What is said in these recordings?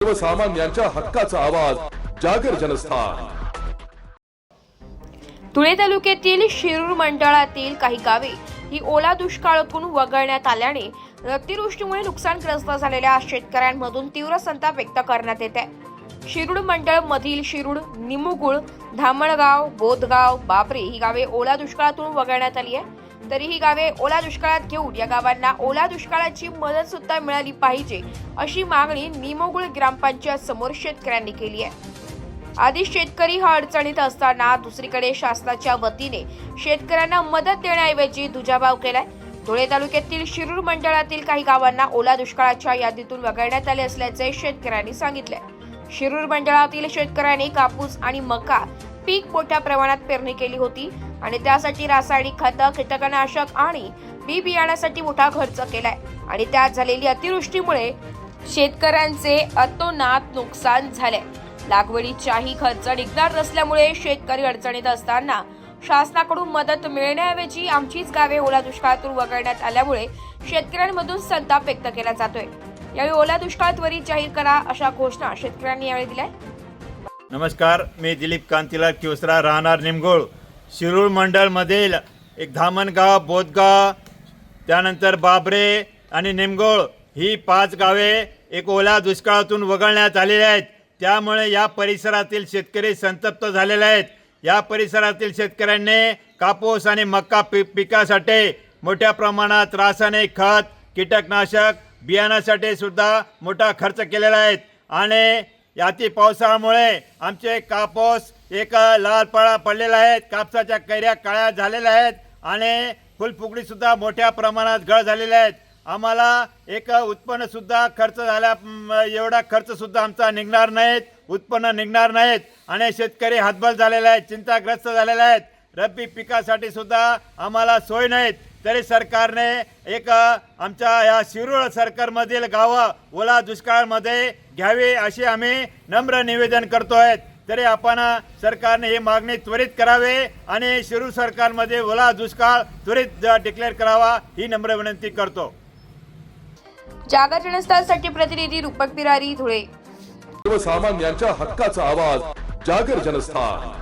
सर्वसामान्यांच्या हक्काचा आवाज जागर जनस्थान। धुळे तालुक्यातील शिरूर मंडळातील काही गावे ही ओला दुष्काळातून वगळण्यात आल्याने अतिवृष्टीमुळे नुकसानग्रस्त झालेल्या शेतकऱ्यांमधून तीव्र संताप व्यक्त करण्यात येत आहे। शिरूर मंडळ मधील शिरूर, निमुगुळ, धामणगाव, बोधगाव, बाबरे ही गावे ओला दुष्काळातून वगळण्यात आली आहे। तरी ही गावे ओला दुष्काळात घेऊन या गावांना ओला दुष्काळाची मदत सुद्धा मिळाली पाहिजे अशी मागणी निमुगुळ ग्रामपंचायत समोर शेतकऱ्यांनी केली आहे। आधी शेतकरी हा अडचणीत असताना दुसरीकडे शासनाच्या वतीने शेतकऱ्यांना मदत देण्याऐवजी दुजाभाव केलाय। धुळे तालुक्यातील शिरूर मंडळातील काही गावांना ओला दुष्काळाच्या यादीतून वगळण्यात आले असल्याचे शेतकऱ्यांनी सांगितले। शिरूर मंडळातील शेतकऱ्यांनी कापूस आणि मका पीक मोठ्या प्रमाणात पेरणी केली होती आणि त्यासाठी रासायनिक खतं, कीटकनाशक आणि बी बियाण्यासाठी मोठा खर्च केलाय आणि त्यात झालेली अतिवृष्टीमुळे शेतकऱ्यांचे अतोनात नुकसान झाले। लागवडीचाही खर्च निघणार नसल्यामुळे शेतकरी अडचणीत असताना शासनाकडून मदत मिळण्याऐवजी आमचीच गावे ओला दुष्काळातून वगळण्यात आल्यामुळे शेतकऱ्यांमधून संताप व्यक्त केला जातोय। यावेळी ओला दुष्काळ त्वरित जाहीर करा अशा घोषणा शेतकऱ्यांनी यावेळी दिल्या। नमस्कार, मी दिलीप कांतीलाल किवसरा, राहणार निमगोळ। शिरूर मंडळ मधील एक धामणगाव, बोधगाव, त्यानंतर बाबरे आणि निमगोळ ही 5 गावे एक ओला दुष्काळातून वगळण्यात आलेली आहेत। त्यामुळे या परिसरातील शेतकरी संतप्त झालेले आहेत। या परिसरातील शेतकऱ्यांनी कापूस आणि मका पिकासाठी मोठ्या प्रमाणात रासायनिक खत, कीटकनाशक, बियाण्यासाठी सुद्धा मोठा खर्च केलेला आहे आणि अति पावसामुळे आमचे कापूस एक लाल पळा पडलेला आहेत, कापसाच्या कैऱ्या काळ्या झालेल्या आहेत आणि फुलफुगडी सुद्धा मोठ्या प्रमाणात गळ झालेल्या आहेत। आम्हाला एक उत्पन्न सुद्धा खर्च झाला, एवढा खर्च सुद्धा आमचा निघणार नाहीत, उत्पन्न निघणार नाहीत आणि शेतकरी हतबल झालेले आहेत, चिंताग्रस्त झालेले आहेत। रब्बी पिकासाठी सुद्धा आम्हाला सोय नाहीत। तरी सरकारने एक आमच्या या शिरूर सरकारमधील गावं ओला दुष्काळामध्ये घ्यावी अशी आम्ही नम्र निवेदन करतोय। तरी आपण सरकारने ही मागणी त्वरित करावी आणि शिरूर सरकारमध्ये ओला दुष्काळ त्वरित डिक्लेअर करावा ही नम्र विनंती करतो। जागर जनस्थानसाठी प्रतिनिधी रूपक बिरारी, धुळे। सर्वसामान्यांच्या हक्काचा आवाज जागर जनस्थान।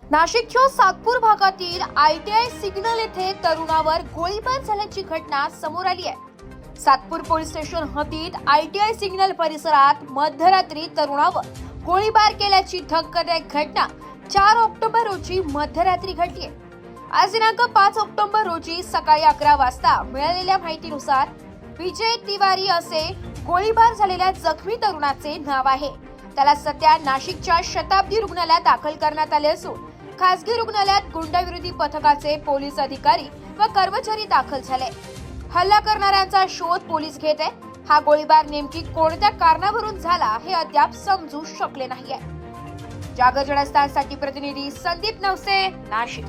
नाशिकच्या सातपूर भागातील ITI सिग्नल येथे तरुणावर गोळीबार झाल्याची घटना समोर आली आहे। सातपूर पोलीस स्टेशन हद्दीत ITI सिग्नल परिसरात मध्यरात्री तरुणावर गोळीबार केल्याची धक्कादायक घटना 4 ऑक्टोबर रोजी मध्यरात्री घडली आहे। आज दिनांक 5 ऑक्टोबर रोजी सकाळी 11 वाजता मिळालेल्या माहितीनुसार विजय तिवारी असे गोळीबार झालेल्या जखमी तरुणाचे नाव आहे। त्याला सध्या नाशिकच्या शताब्दी रुग्णालयात दाखल करण्यात आले असून खासगी रुग्णालयात गुंडाविरोधी पथकाचे पोलीस अधिकारी व कर्मचारी दाखल झाले। हल्ला करणाऱ्यांचा शोध पोलीस घेत आहे। हा गोळीबार नेमकी कोणत्या कारणावरून झाला हे अद्याप समजू शकले नाहीये। जागर जनस्थानसाठी प्रतिनिधी संदीप नवसे, नाशिक।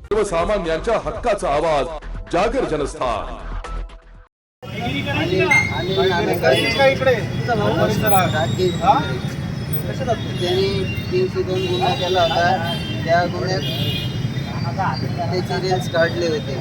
सर्वसामान्यांच्या हक्काचा आवाज जागर जनस्थान। त्यांनी 302 गुन्हा केला होता, त्या गुन्ह्यात त्याचे रील्स काढले होते।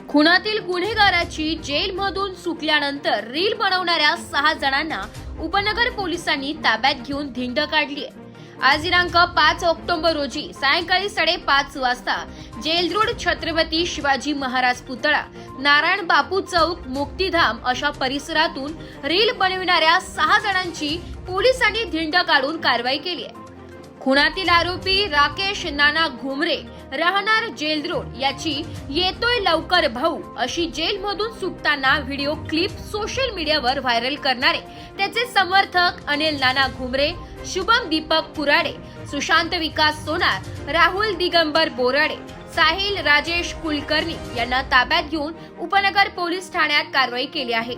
खुनातील गुन्हेगाराची जेलमधून सुटल्यानंतर रील बनवणाऱ्या 6 जणांना उपनगर पोलिसांनी ताब्यात घेऊन धिंड काढली आहे। आज दिनांक 5 ऑक्टोबर रोजी सायंकाळी 5:30 वाजता जेल रोड, छत्रपती शिवाजी महाराज पुतळा, नारायण बापू चौक, मुक्तीधाम अशा परिसरातून रील बनविणाऱ्या 6 जणांची पोलिसांनी धिंड काढून कारवाई केली आहे। खुनातील आरोपी राकेश नाना घुमरे, राहणार जेल रोड, याची येतोय लवकर भाऊ अशी जेलमधून सुटताना व्हिडिओ क्लिप सोशल मीडियावर व्हायरल करणारे त्याचे समर्थक अनिल नाना घुमरे, शुभम दीपक कुराडे, सुशांत विकास सोनार, राहुल दिगंबर बोराडे, साहिल राजेश कुलकर्णी यांना ताब्यात घेऊन उपनगर पोलीस ठाण्यात कारवाई केली आहे।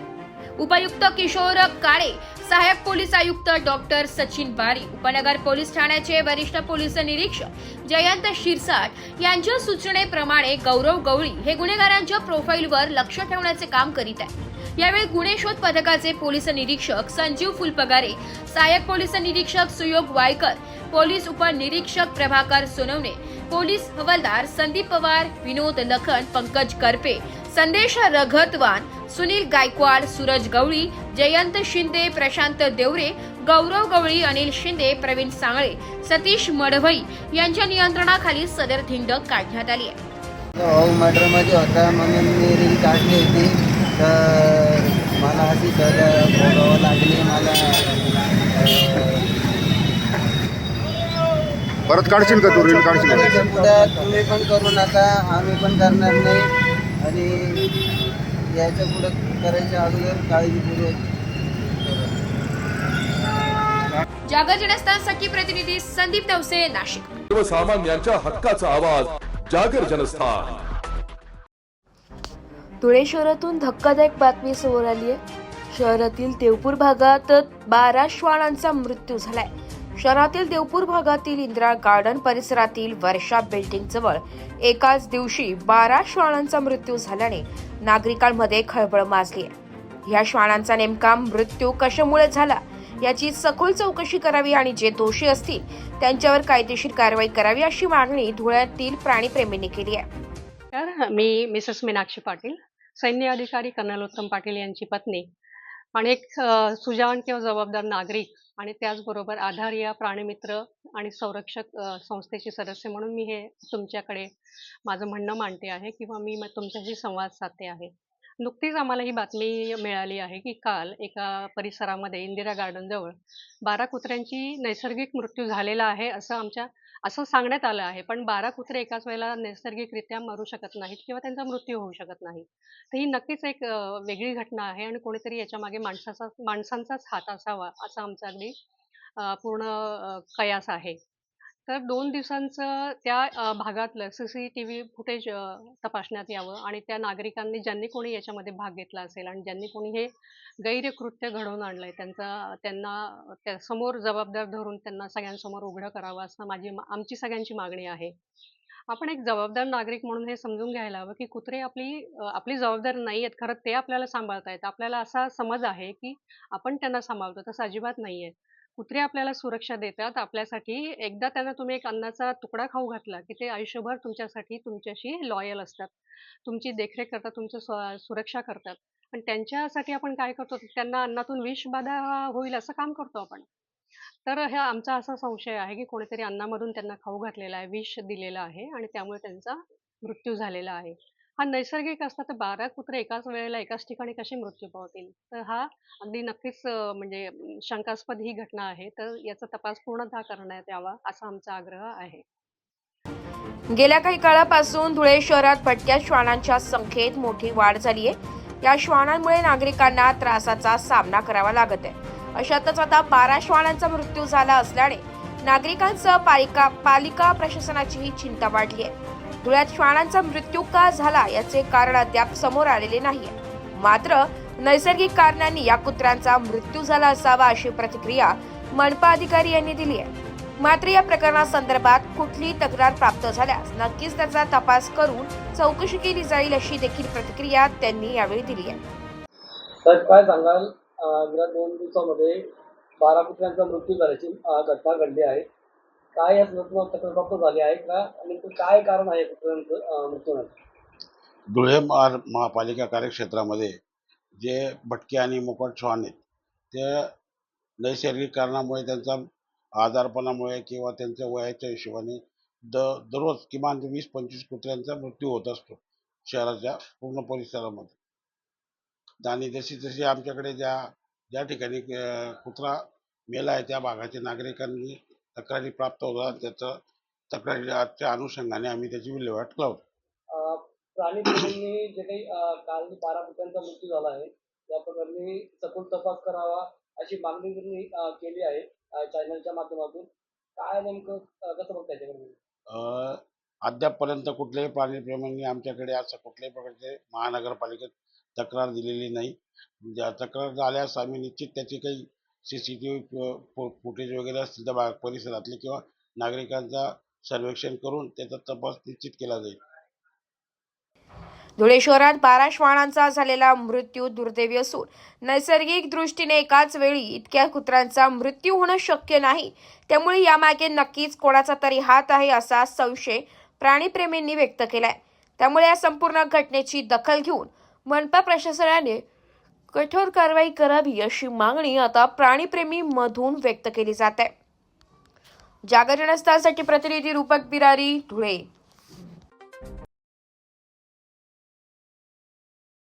उपायुक्त किशोर काळे, सहाय्यक पोलीस आयुक्त डॉक्टर सचिन बारी, उपनगर पोलीस ठाण्याचे वरिष्ठ पोलीस निरीक्षक जयंत शिरसाट यांच्या सूचनेप्रमाणे गौरव गवळी हे गुन्हेगारांच्या प्रोफाईलवर लक्ष ठेवण्याचे काम करीत आहे। यावेळी गुन्हे शोध पथकाचे पोलीस निरीक्षक संजीव फुलपगारे, सहाय्यक पोलीस निरीक्षक सुयोग वायकर, पोलीस उपनिरीक्षक प्रभाकर सोनवणे, पोलीस हवालदार संदीप पवार, विनोद लखन, पंकज करपे, संदेश रघतवान, सुनील गायकवाड, सूरज गवळी, जयंत शिंदे, प्रशांत देवरे, गौरव गवळी, अनिल शिंदे, प्रवीण सांगळे, सतीश मडभई यांच्या नियंत्रणाखाली सदर धिंड काढण्यात आली आहे. भाऊ मर्डरमध्ये होता म्हणून मी रील काढली होती, तर मला अशी बोलावं लागली. परत काढशील का तू रील काढशील का? याच्या पुढे तुम्ही पण करू नका, आम्ही पण करणार नाही. आणि याच्या पुढे करायच्या अगोदर काळजीपूर्वक करा. जागर जनस्थानसाठी प्रतिनिधी संदीप नवसे, नाशिक. सर्वसामान्यांच्या हक्काचा आवाज जागर जनस्थान. धुळे शहरातून धक्कादायक बातमी समोर आली आहे. शहरातील देवपूर भागात 12 श्वानांचा मृत्यू झालाय. शहरातील देवपूर भागातील इंदिरा गार्डन परिसरातील वर्षा बिल्डिंग जवळ एकाच दिवशी 12 श्वानांचा मृत्यू झाल्याने नागरिकांमध्ये खळबळ माजली आहे. या श्वानांचा नेमका मृत्यू कशामुळे झाला याची सखोल चौकशी करावी आणि जे दोषी असतील त्यांच्यावर कायदेशीर कारवाई करावी अशी मागणी धुळ्यातील प्राणीप्रेमींनी केली आहे. मी मिसेस मीनाक्षी पाटील, सैन्य अधिकारी कर्नल उत्तम पाटील यांची पत्नी आणि एक सुजाण किंवा जबाबदार नागरिक आणि त्याचबरोबर आधार या प्राणीमित्र आणि संरक्षक संस्थेचे सदस्य म्हणून मी हे तुमच्याकडे माझं म्हणणं मांडते आहे किंवा मी तुमच्याशी संवाद साधते आहे. नुकतीच आम्हाला ही बातमी मिळाली आहे की काल एका परिसरामध्ये इंदिरा गार्डनजवळ 12 कुत्र्यांची नैसर्गिक मृत्यू झालेला आहे असं सांगण्यात आलं आहे. पण 12 कुत्रे एकाच वेळेला नैसर्गिकरित्या मरू शकत नाहीत किंवा त्यांचा मृत्यू होऊ शकत नाही. तर ही नक्कीच एक वेगळी घटना आहे आणि कोणीतरी याच्यामागे माणसांचाच हात असावा असा आमचा अगदी पूर्ण कयास आहे. तर 2 दिवसांचं त्या भागातलं CCTV फुटेज तपासण्यात यावं आणि त्या नागरिकांनी ज्यांनी कोणी याच्यामध्ये भाग घेतला असेल आणि ज्यांनी कोणी हे गैरकृत्य घडवून आणलंय त्यांना त्या समोर जबाबदार धरून त्यांना सगळ्यांसमोर उघडं करावं असं आमची सगळ्यांची मागणी आहे. आपण एक जबाबदार नागरिक म्हणून हे समजून घ्यायला हवं की कुत्रे आपली जबाबदारी नाही आहेत. खरं ते आपल्याला सांभाळतायत. आपल्याला असा समज आहे की आपण त्यांना सांभाळतो, तसं अजिबात नाही आहे. कुत्रे आपल्याला सुरक्षा देतात. आपल्यासाठी एकदा त्यांना तुम्ही एक अन्नाचा तुकडा खाऊ घातला की ते आयुष्यभर तुमच्याशी लॉयल असतात, तुमची देखरेख करतात, तुमची सुरक्षा करतात. पण त्यांच्यासाठी आपण काय करतो, त्यांना अन्नातून विषबाधा होईल असं काम करतो आपण. तर हा आमचा असा संशय आहे की कोणीतरी अन्नामधून त्यांना खाऊ घातलेला आहे, विष दिलेलं आहे आणि त्यामुळे त्यांचा मृत्यू झालेला आहे. हा नैसर्गिक असता तर 12 कुत्रे एकाच वेळेला एकाच ठिकाणी कसे मृत्यू पावतील? तर हा अगदी नक्कीच म्हणजे शंकास्पद ही घटना आहे. तर याचा तपास पूर्णतः करण्यात यावा असा आमचा आग्रह आहे. गेल्या काही काळापासून धुळे शहरात भटक्या श्वानांच्या संख्येत मोठी वाढ झाली आहे. या श्वानांमुळे नागरिकांना त्रासाचा सामना करावा लागत आहे. अशातच आता 12 श्वानांचा मृत्यू झाला असल्याने नागरिकांसह पालिका प्रशासनाचीही चिंता वाढली आहे. धुळ्यात श्वानांचा मृत्यू का झाला याचे कारण अद्याप समोर आलेले नाहीये. मात्र नैसर्गिक कारणांनी या कुत्र्यांचा मृत्यू झाला असावा अशी प्रतिक्रिया मनपा अधिकारी यांनी दिली आहे. मात्र या प्रकरणासंदर्भात कुठलीही तक्रार प्राप्त झाल्यास नक्कीच त्याचा तपास करून चौकशी केली जाईल अशी देखील प्रतिक्रिया त्यांनी यावेळी दिली आहे. तर काय सांगाल, गेल्या 2 दिवसामध्ये 12 कुत्र्यांचा मृत्यू झाल्याची घटना घडली आहे. काय या संदर्भात तक्रार प्राप्त झाली आहे का आणि काय कारण आहे कुत्र्यांचं मृत्यू होण्याचं? धुळे महापालिका कार्यक्षेत्रामध्ये जे भटके आणि मोकाट श्वान आहेत ते नैसर्गिक कारणामुळे, त्यांचा आजारपणामुळे किंवा त्यांच्या वयाच्या हिशोबाने दररोज किमान 20-25 कुत्र्यांचा मृत्यू होत असतो शहराच्या पूर्ण परिसरामध्ये. आणि जशी आमच्याकडे ज्या ठिकाणी कुत्रा मेला आहे त्या भागाच्या नागरिकांनी तक्रारी प्राप्त होतात. त्याचं तक्रारीच्या अनुषंगाने आम्ही त्याची विल्हेवाट लावतो. प्राणीप्रेमींनी जे काही काल 12 कुत्र्यांचा मृत्यू झाला आहे त्या प्रकरणी सखोल तपास करावा अशी मागणी त्यांनी केली आहे चॅनलच्या माध्यमातून. काय नेमकं कसं बघताय त्याच्याकडे? अद्यापपर्यंत कुठल्याही प्राणीप्रेमींनी आमच्याकडे असं कुठल्याही प्रकारचे महानगरपालिकेत तक्रार दिलेली नाही. तक्रार झाल्यास आम्ही निश्चित त्याची काही CCTV फुटेज वगैरे असतील तर परिसरातले किंवा नागरिकांचा सर्वेक्षण करून त्याचा तपास निश्चित केला जाईल. धुळे शहरात 12 श्वानांचा झालेला मृत्यू दुर्दैवी असून नैसर्गिक दृष्टीने एकाच वेळी इतक्या कुत्र्यांचा मृत्यू होणं शक्य नाही. त्यामुळे यामागे नक्कीच कोणाचा तरी हात आहे असा संशय प्राणीप्रेमींनी व्यक्त केलाय. त्यामुळे या संपूर्ण घटनेची दखल घेऊन मनपा प्रशासनाने कठोर कारवाई करावी अशी मागणी आता प्राणीप्रेमी मधून व्यक्त केली जात आहे. जागर जनस्थानसाठी प्रतिनिधी रूपक बिरारी, धुळे.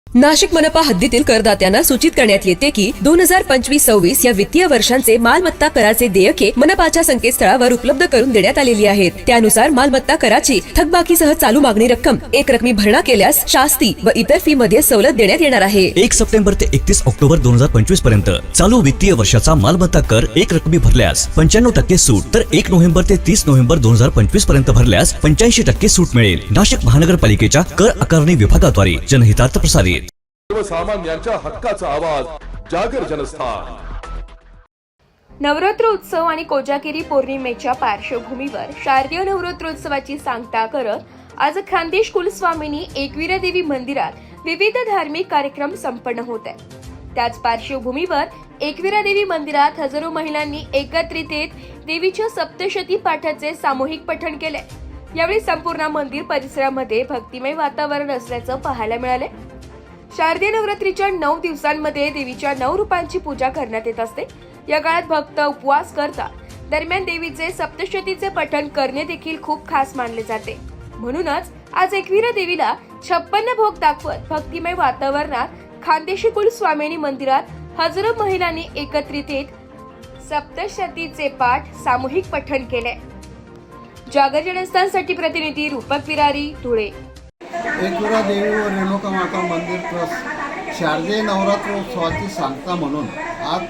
नाशिक मनपा हद्दीतील करदात्यांना सूचित करण्यात येते की 2025-26 या वित्तीय वर्षांचे मालमत्ता कराचे देयके मनपाच्या संकेतस्थळावर उपलब्ध करून देण्यात आलेली आहेत. त्यानुसार मालमत्ता कराची थकबाकीसह चालू मागणी रक्कम एक रकमी भरणा केल्यास शास्ती व इतर फी मध्ये सवलत देण्यात येणार आहे. 1 सप्टेंबर ते 31 ऑक्टोबर 2025 पर्यंत चालू वित्तीय वर्षाचा मालमत्ता कर एक रकमी भरल्यास 95% सूट, तर 1 नोव्हेंबर ते 30 नोव्हेंबर 2025 पर्यंत भरल्यास 85% सूट मिळेल. नाशिक महानगरपालिकेच्या कर आकारणी विभागाद्वारे जनहितार्थ प्रसारित. सर्वसामान्यांच्या हक्काचा आवाज जागर जनस्थान. नवरात्र उत्सव आणि कोजागिरी पौर्णिमेच्या पार्श्वभूमीवर शारदीय नवरात्रोत्सवाची सांगता करत आज खानदेश कुलस्वामिनी एकविरा देवी मंदिरात विविध धार्मिक कार्यक्रम संपन्न होत आहेत. त्याच पार्श्वभूमीवर एकविरा देवी मंदिरात हजारो महिलांनी एकत्रित येत देवीच्या सप्तशती पाठाचे सामूहिक पठण केले. यावेळी संपूर्ण मंदिर परिसरामध्ये भक्तिमय वातावरण असल्याचं पाहायला मिळाले. शारदीय नवरात्रीच्या 9 दिवसांमध्ये देवीच्या 9 रूपांची पूजा करण्यात येत असते. या काळात भक्त उपवास करतात. दरम्यान देवीचे सप्तशतीचे पठण करणे देखील खूप खास मानले जाते. म्हणूनच आज एकविरा देवीला 56 भोग दाखवत भक्तिमय वातावरणात खानदेशी कुलस्वामिनी मंदिरात हजारो महिलांनी एकत्रित येत सप्तशतीचे पाठ सामूहिक पठण केले. जागर जनस्थानसाठी प्रतिनिधी रूपक बिरारी, धुळे. एकविरा देवी व रेणुका माता मंदिर ट्रस्ट शारदीय नवरात्रोत्सवाची सांगता म्हणून आज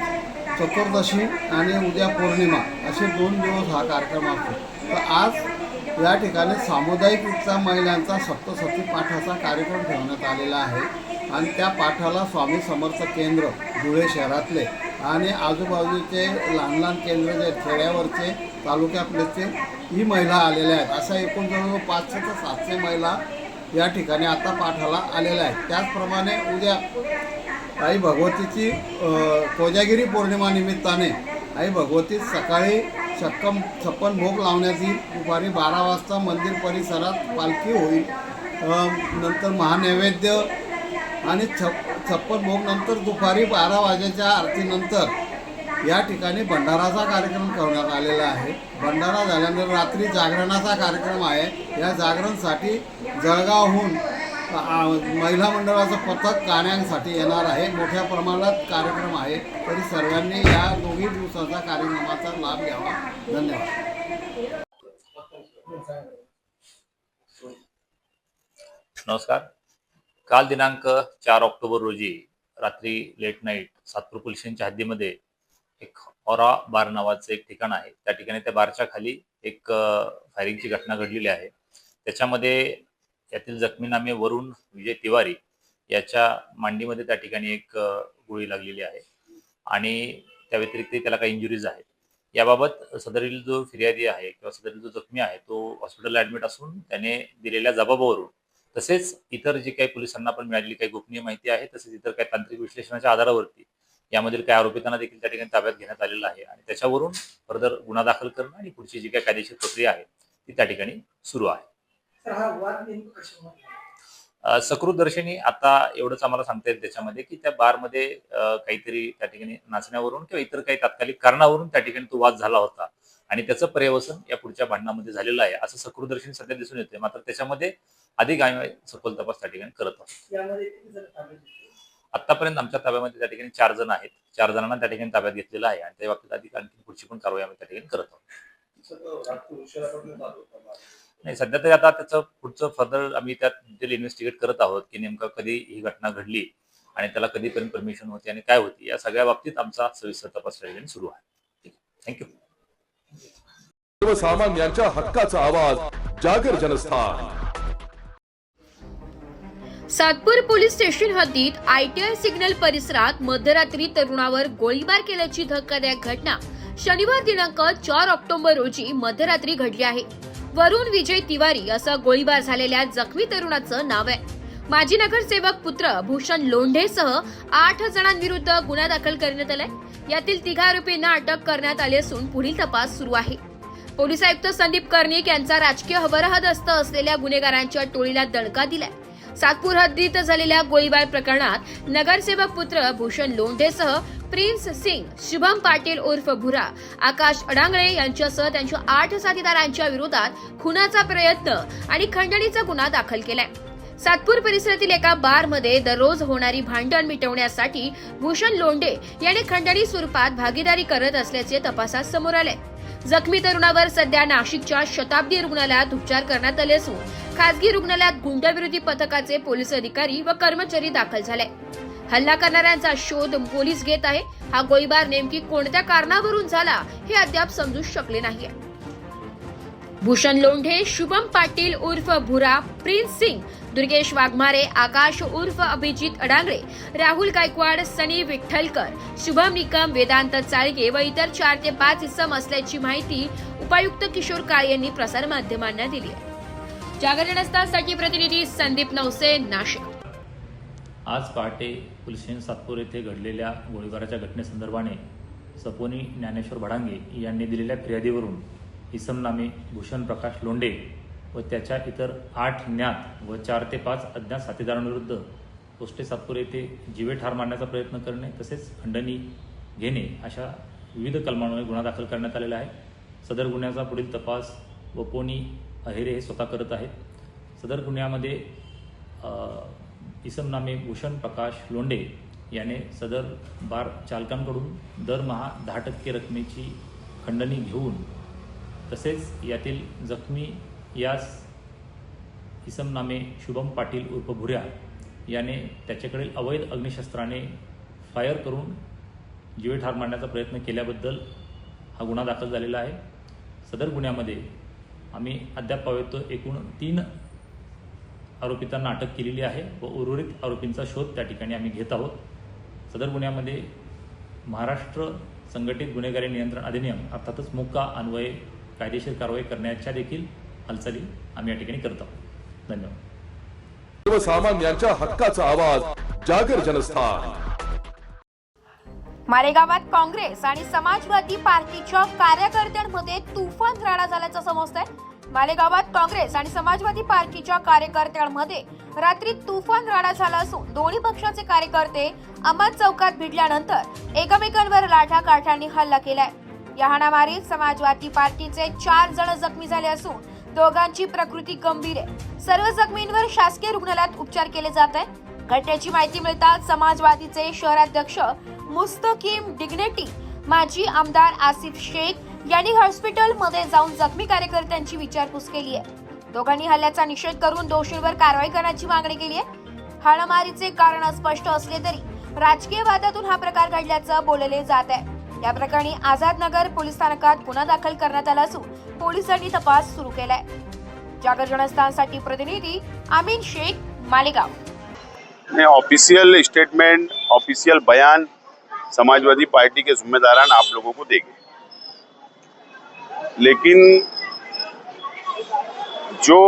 चतुर्दशी आणि उद्या पौर्णिमा असे 2 दिवस हा कार्यक्रम असतो. तर आज या ठिकाणी सामुदायिकरित्या महिलांचा सप्तशती पाठाचा कार्यक्रम ठेवण्यात आलेला आहे आणि त्या पाठाला स्वामी समर्थ केंद्र धुळे शहरातले आणि आजूबाजूचे लहान लहान केंद्र जे खेड्यावरचे तालुक्यातले ही महिला आलेल्या आहेत. अशा एकूण जवळजवळ 500 ते 700 महिला या ठिकाणी आता पाठाला आलेल्या आहेत. त्याचप्रमाणे उद्या आई भगवतीची कोजागिरी पौर्णिमा निमित्ताने आई भगवती सकाळी 56 भोग लावण्यात येईल. दुपारी 12 वाजता मंदिर परिसरात पालखी होईल. नंतर महानैवेद्य आणि 56 भोग नंतर दुपारी 12 वाजेच्या आरतीनंतर या ठिकाणी भंडाराचा कार्यक्रम करण्यात आलेला आहे. भंडारा झाल्यानंतर रात्री जागरणाचा कार्यक्रम आहे. या जागरणसाठी जळगावहून महिला मंडळाचं पथक गाण्यांसाठी येणार आहे. मोठ्या प्रमाणात कार्यक्रम आहे. तरी सर्वांनी या 2 दिवसाचा कार्यक्रमाचा लाभ घ्यावा. धन्यवाद. नमस्कार. काल दिनांक 4 ऑक्टोबर रोजी रात्री लेट नाईट सातपूर पोलीस स्टेशनच्या हद्दीमध्ये एक ऑरा बार नावाचं एक ठिकाण आहे. त्या ठिकाणी त्या बारच्या खाली एक फायरिंगची घटना घडलेली आहे. त्याच्यामध्ये यातील जखमी नामे वरुण विजय तिवारी याच्या मांडीमध्ये त्या ठिकाणी एक गोळी लागलेली आहे आणि त्या व्यतिरिक्त त्याला काही इंजुरीज आहेत. याबाबत सदरील जो फिर्यादी आहे किंवा सदरील जो जखमी आहे तो हॉस्पिटलला ऍडमिट असून त्याने दिलेल्या जबाबावरून तसेच इतर जे काही पोलिसांना पण मिळालेली काही गोपनीय माहिती आहे तसेच इतर काही तांत्रिक विश्लेषणाच्या आधारावरती यामधील काही आरोपितांना देखील त्या ठिकाणी ताब्यात घेण्यात आलेलं आहे आणि त्याच्यावरून फर्दर गुन्हा दाखल करणं आणि पुढची जी काही कायदेशीर प्रक्रिया आहे ती त्या ठिकाणी सुरू आहे. सकृतदर्शनी आता एवढंच आम्हाला सांगता येईल त्याच्यामध्ये की त्या बारमध्ये काहीतरी त्या ठिकाणी नाचण्यावरून किंवा इतर काही तात्कालिक कारणावरून त्या ठिकाणी तो वाद झाला होता आणि त्याचं पर्यवसन या पुढच्या भांडणामध्ये झालेलं आहे असं सकृतदर्शनी सध्या दिसून येते. मात्र त्याच्यामध्ये अधिक आम्ही सखोल तपास त्या ठिकाणी करत आहोत. आतापर्यंत आमच्या ताब्यामध्ये त्या ठिकाणी 4 जण आहेत. 4 जणांना त्या ठिकाणी ताब्यात घेतलेलं आहे आणि त्या बाबतीत अधिक आणखी पुढची पण कारवाई आम्ही त्या ठिकाणी करत आहोत. नाही, सध्या तरी आता त्याचं पुढचं फर्दर आम्ही त्यात डिटेल इन्व्हेस्टिगेट करत आहोत की नेमकं कधी ही घटना घडली आणि त्याला कधीपर्यंत परमिशन होती आणि काय होती या सगळ्या बाबतीत आमचा सविस्तर तपास त्या ठिकाणी सुरू आहे. थँक्यू. सर्वसामान्यांच्या हक्काचा आवाज जागर जनस्थान. सातपूर पोलीस स्टेशन हद्दीत ITI सिग्नल परिसरात मध्यरात्री तरुणावर गोळीबार केल्याची धक्कादायक घटना शनिवार दिनांक 4 ऑक्टोबर रोजी मध्यरात्री घडली आहे. वरुण विजय तिवारी असं गोळीबार झालेल्या जखमी तरुणाचं नाव आहे. माजी नगरसेवक पुत्र भूषण लोंढेसह 8 जणांविरुद्ध गुन्हा दाखल करण्यात आलाय. यातील 3 आरोपींना अटक करण्यात आली असून पुढील तपास सुरू आहे. पोलीस आयुक्त संदीप कर्णिक यांचा राजकीय हवारहद असलेल्या गुन्हेगारांच्या टोळीला दणका दिलाय. सातपूर हद्दीत झालेल्या गोळीबार प्रकरणात नगरसेवक पुत्र भूषण लोंढेसह प्रिन्स सिंग, शुभम पाटील उर्फ भुरा, आकाश अडांगळे यांच्यासह त्यांच्या 8 साथीदारांच्या विरोधात खुनाचा प्रयत्न आणि खंडणीचा गुन्हा दाखल केलाय. सातपूर परिसरातील एका बारमध्ये दररोज होणारी भांडण मिटवण्यासाठी भूषण लोंढे याने खंडणी स्वरूपात भागीदारी करत असल्याचे तपासात समोर आले. जखमी तरुणावर सध्या नाशिकच्या शताब्दी रुग्णालयात उपचार करण्यात आले असून खासगी रुग्णालयात गुंडविरोधी पथकाचे पोलीस अधिकारी व कर्मचारी दाखल झाले. हल्ला करणाऱ्यांचा शोध पोलीस घेत आहे. हा गोळीबार नेमकी कोणत्या कारणावरून झाला हे अद्याप समजू शकले नाहीये. भूषण लोंढे, शुभम पाटील उर्फ भुरा, प्रिन्स सिंग, दुर्गेश वाघमारे, आकाश उर्फ अभिजित अडांगळे, राहुल गायकवाड, सनी विठ्ठलकर, शुभम निकम, वेदांत चाळगे व इतर 4 ते 5 इसम असल्याची माहिती उपायुक्त किशोर काळे यांनी प्रसारमाध्यमांना दिली आहे. जागर जनस्थानसाठी प्रतिनिधी संदीप नवसे, नाशिक. आज पहाटे पोलीस स्टेशन सातपूर येथे घडलेल्या गोळीबाराच्या घटनेसंदर्भाने सपोनी ज्ञानेश्वर भडांगे यांनी दिलेल्या फिर्यादीवरून इसम नामे भूषण प्रकाश लोंढे व त्याच्या इतर 8 ज्ञात व 4 ते 5 अज्ञात साथीदारांविरुद्ध पोस्टे सातपूर येथे जीवे ठार मारण्याचा प्रयत्न करणे तसेच खंडणी घेणे अशा विविध कलमांमध्ये गुन्हा दाखल करण्यात आलेला आहे. सदर गुन्ह्याचा पुढील तपास वपोनी अहेरे हे स्वतः करत आहेत. सदर गुन्ह्यामध्ये इसम नामे भूषण प्रकाश लोंढे याने सदर बार चालकांकडून दरमहा 10% रकमेची खंडणी घेऊन तसेच यातील जखमी यास इसम नामे शुभम पाटील उर्फ भुऱ्या याने त्याच्याकडील अवैध अग्निशस्त्राने फायर करून जीवे ठार मारण्याचा प्रयत्न केल्याबद्दल हा गुन्हा दाखल झालेला आहे. सदर गुन्ह्यामध्ये आम्ही अद्याप पाहतो एकूण 3 आरोपितांना अटक केलेली आहे व उर्वरित आरोपींचा शोध त्या ठिकाणी आम्ही घेत आहोत. सदर गुन्ह्यामध्ये महाराष्ट्र संघटित गुन्हेगारी नियंत्रण अधिनियम अर्थातच मोक्का अन्वये कायदेशीर कारवाई करण्याच्या देखील हालचाली आम्ही या ठिकाणी करत आहोत. धन्यवाद. सर्वसामान्यांच्या हक्काचा आवाज जागर जनस्थान. मालेगावात काँग्रेस आणि समाजवादी पार्टीच्या कार्यकर्त्यांमध्ये तुफान राडा झाल्याचं समजतंय. मालेगावात काँग्रेस आणि समाजवादी पार्टीच्या कार्यकर्त्यांमध्ये रात्री तुफान राडा झाला असून दोन्ही पक्षाचे कार्यकर्ते अहमद चौकात भिडल्यानंतर एकमेकांवर लाठाकाठांनी हल्ला केलाय. या हाणामारीत समाजवादी पार्टीचे 4 जण जखमी झाले असून दोघांची प्रकृती गंभीर आहे. सर्व जखमींवर शासकीय रुग्णालयात उपचार केले जात आहे. घटनेची माहिती मिळताच समाजवादीचे शहराध्यक्ष मुस्तकीम डिग्नेटी, माजी आमदार आसिफ शेख यांनी हॉस्पिटलमध्ये जाऊन जखमी कार्यकर्त्यांची विचारपूस केली आहे. दोघांनी हल्ल्याचा निषेध करून दोषींवर कारवाई करण्याची मागणी केली आहे. हाणामारीचे कारण स्पष्ट असले तरी राजकीय वादातून हा प्रकार घडल्याचं बोलले जात आहे. या प्रकरणी आझादनगर पोलीस स्थानकात गुन्हा दाखल करण्यात आला असून पोलिसांनी तपास सुरू केलाय. जागर जनस्थानसाठी प्रतिनिधी Amin Shaikh, Malegaon. Official statement, official बयान समाजवादी पार्टी के जिम्मेदारान आप लोगों को देंगे, लेकिन जो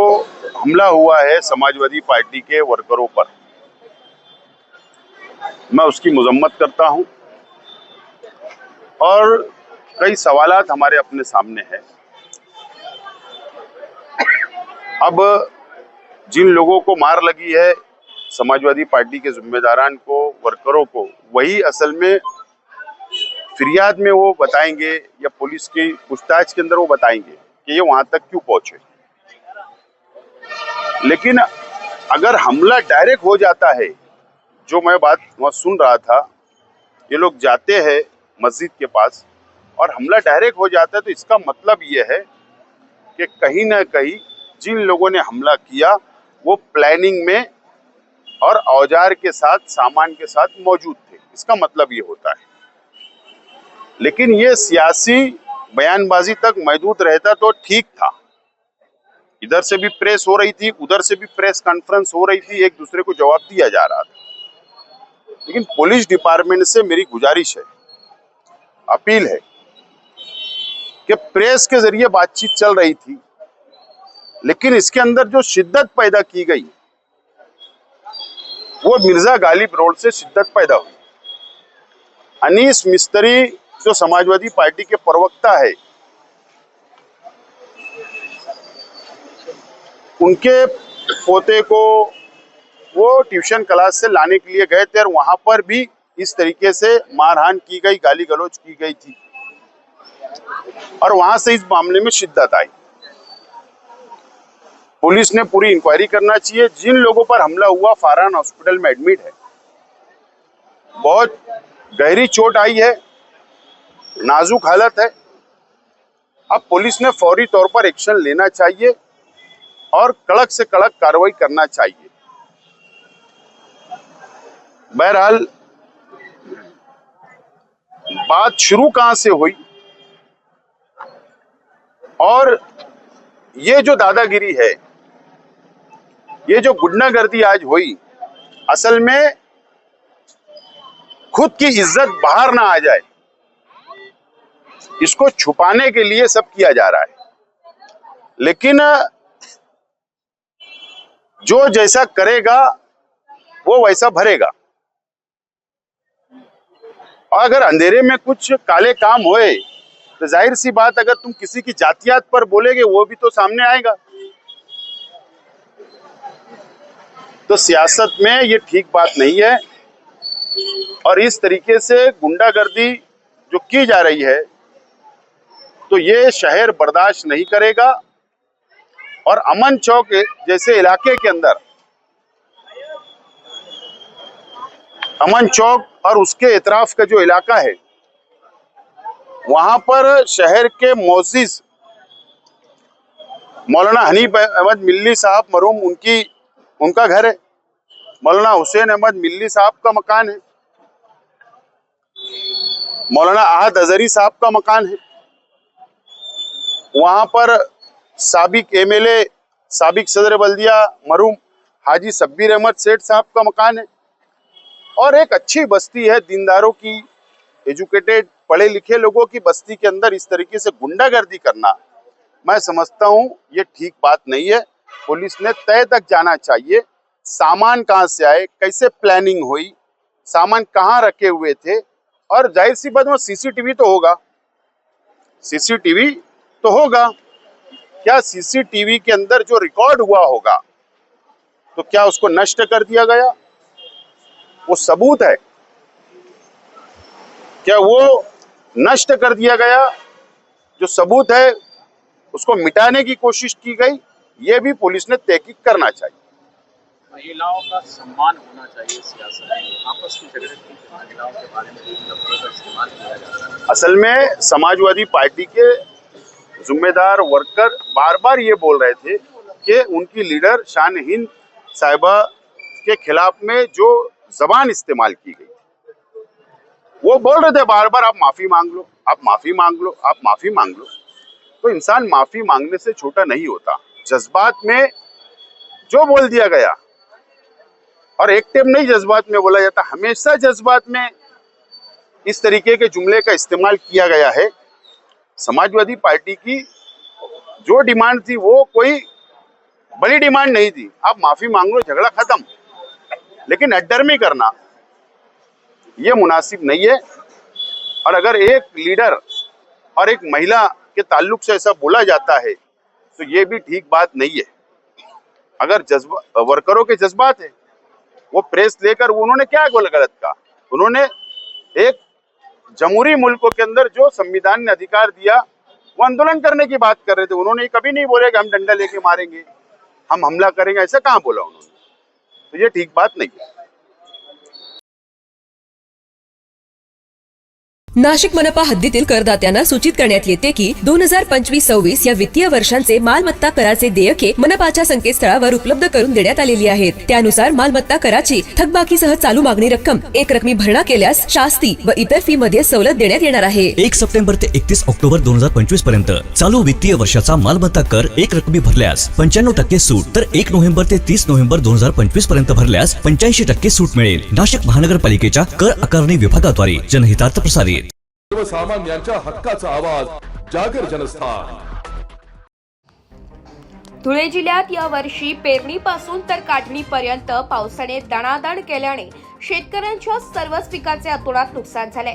हमला हुआ है समाजवादी पार्टी के वर्करों पर, मैं उसकी मजम्मत करता हूं और कई सवालात हमारे अपने सामने हैं. अब जिन लोगों को मार लगी है समाजवादी पार्टी के जिम्मेदारान को, वर्करों को, वही असल में फिरियाद में वो बताएंगे या पुलिस की पूछताछ के अंदर वो बताएंगे कि ये वहां तक क्यों पहुंचे. लेकिन अगर हमला डायरेक्ट हो जाता है, जो मैं बात वहां सुन रहा था, ये लोग जाते हैं मस्जिद के पास और हमला डायरेक्ट हो जाता है, तो इसका मतलब ये है कि कहीं ना कहीं जिन लोगों ने हमला किया वो प्लानिंग में और औजार के साथ, सामान के साथ मौजूद थे. इसका मतलब ये होता है. लेकिन ये सियासी बयानबाजी तक महदूद रहता तो ठीक था. इधर से भी प्रेस हो रही थी, उधर से भी प्रेस कॉन्फ्रेंस हो रही थी, एक दूसरे को जवाब दिया जा रहा था. लेकिन पुलिस डिपार्टमेंट से मेरी गुजारिश है, अपील है कि प्रेस के जरिए बातचीत चल रही थी, लेकिन इसके अंदर जो शिद्दत पैदा की गई वो मिर्जा गालिब रोड से शिद्दत पैदा हुई. अनीस मिस्त्री जो समाजवादी पार्टी के प्रवक्ता है, उनके पोते को वो ट्यूशन क्लास से लाने के लिए गए थे और वहां पर भी इस तरीके से मारहान की गई, गाली गलौज की गई थी और वहां से इस मामले में शिद्दत आई। पुलिस ने पूरी इंक्वायरी करना चाहिए। जिन लोगों पर हमला हुआ फरहान हॉस्पिटल में एडमिट है, बहुत गहरी चोट आई है, नाजुक हालत है। अब पुलिस ने फौरी तौर पर एक्शन लेना चाहिए और कड़क से कड़क कार्रवाई करना चाहिए। बहरहाल बात शुरू कहां से हुई और ये जो दादागिरी है, ये जो गुंडागर्दी आज हुई, असल में खुद की इज्जत बाहर ना आ जाए, इसको छुपाने के लिए सब किया जा रहा है। लेकिन जो जैसा करेगा वो वैसा भरेगा। और अगर अंधेरे में कुछ काले काम होए तो जाहिर सी बात, अगर तुम किसी की जातियात पर बोलेगे वो भी तो सामने आएगा। तो सियासत में ये ठीक बात नहीं है और इस तरीके से गुंडागर्दी जो की जा रही है तो ये शहर बर्दाश्त नहीं करेगा। और अमन चौक जैसे इलाके के अंदर, अमन चौक और उसके इतराफ का जो इलाका है, वहां पर शहर के मोअज़्ज़िज़ मौलाना हनीफ अहमद मिल्ली साहब मरहूम, उनका घर है। मौलाना हुसैन अहमद मिल्ली साहब का मकान है। मौलाना आहद अजहरी साहब का मकान है। वहां पर साबिक एमएलए, साबिक सदर बल्दिया मरहूम हाजी शब्बीर अहमद सेठ साहब का मकान है। और एक अच्छी बस्ती है, दीनदारों की, एजुकेटेड पढ़े लिखे लोगों की बस्ती के अंदर इस तरीके से गुंडागर्दी करना, मैं समझता हूं ये ठीक बात नहीं है। पुलिस ने तय तक जाना चाहिए, सामान कहां से आए, कैसे प्लानिंग हुई, सामान कहां रखे हुए थे। और जाहिर सी बात में सीसीटीवी तो होगा, सीसीटीवी तो होगा। क्या सीसीटीवी के अंदर जो रिकॉर्ड हुआ होगा तो क्या उसको नष्ट कर दिया गया? वो सबूत है, क्या वो नष्ट कर दिया गया? जो सबूत है उसको मिटाने की कोशिश की गई, ये भी पुलिस ने तहकीक करना चाहिए। महिलाओं का सम्मान होना चाहिए सियासत में। आपस में झगड़े महिलाओं के बारे में लफ्ज़ों का इस्तेमाल किया जाता है। असल में समाजवादी पार्टी के जिम्मेदार वर्कर बार बार ये बोल रहे थे कि उनकी लीडर शान हिंद साहिबा के खिलाफ में जो जबान इस्तेमाल की गई, वो बोल रहे थे बार बार, आप माफी मांग लो, आप माफी मांग लो, आप माफी मांग लो। तो इंसान माफी मांगने से छोटा नहीं होता। जज्बात में जो बोल दिया गया, और एक टाइम नहीं जज्बात में बोला जाता, हमेशा जज्बात में इस तरीके के जुमले का इस्तेमाल किया गया है। समाजवादी पार्टी की जो डिमांड थी वो कोई बड़ी डिमांड नहीं थी, आप माफी मांग लो, झगड़ा खत्म। लेकिन अड्डरमी करना ये मुनासिब नहीं है। और अगर एक लीडर और एक महिला के ताल्लुक से ऐसा बोला जाता है तो ये भी ठीक बात नहीं है। अगर वर्करों के जज्बात है, वो प्रेस लेकर उन्होंने क्या गलत कहा? उन्होंने एक जमहूरी मुल्कों के अंदर जो संविधान ने अधिकार दिया, वो आंदोलन करने की बात कर रहे थे। उन्होंने कभी नहीं बोले कि हम डंडा लेके मारेंगे, हम हमला करेंगे, ऐसा कहाँ बोला उन्होंने? तो ये ठीक बात नहीं है। नाशिक मनपा हद्दीतील करदात्यांना सूचित करण्यात येते की 2025-26 या वित्तीय वर्षांचे मालमत्ता कराचे देयके मनपाच्या संकेतस्थळावर उपलब्ध करून देण्यात आलेली आहेत. त्यानुसार मालमत्ता कराची थकबाकीसह चालू मागणी रक्कम एक रकमी भरणा केल्यास शास्ती व इतर फी मध्ये सवलत देण्यात येणार आहे. 1 सप्टेंबर ते 31 ऑक्टोबर 2025 पर्यंत चालू वित्तीय वर्षाचा मालमत्ता कर एक रकमी भरल्यास 95% सूट, तर 1 नोव्हेंबर ते 30 नोव्हेंबर 2025 पर्यंत भरल्यास 85% सूट मिळेल. नाशिक महानगरपालिकेच्या कर आकारणी विभागाद्वारे जनहितार्थ प्रसारित. सर्वसामान्यांच्या हक्काचा आवाज जागर जनस्थान. धुळे जिल्ह्यात यावर्षी पेरणीपासून तर काढणीपर्यंत पावसाने दणादण केल्याने शेतकऱ्यांच्या सर्वच पिकाचे अतोनात नुकसान झाले.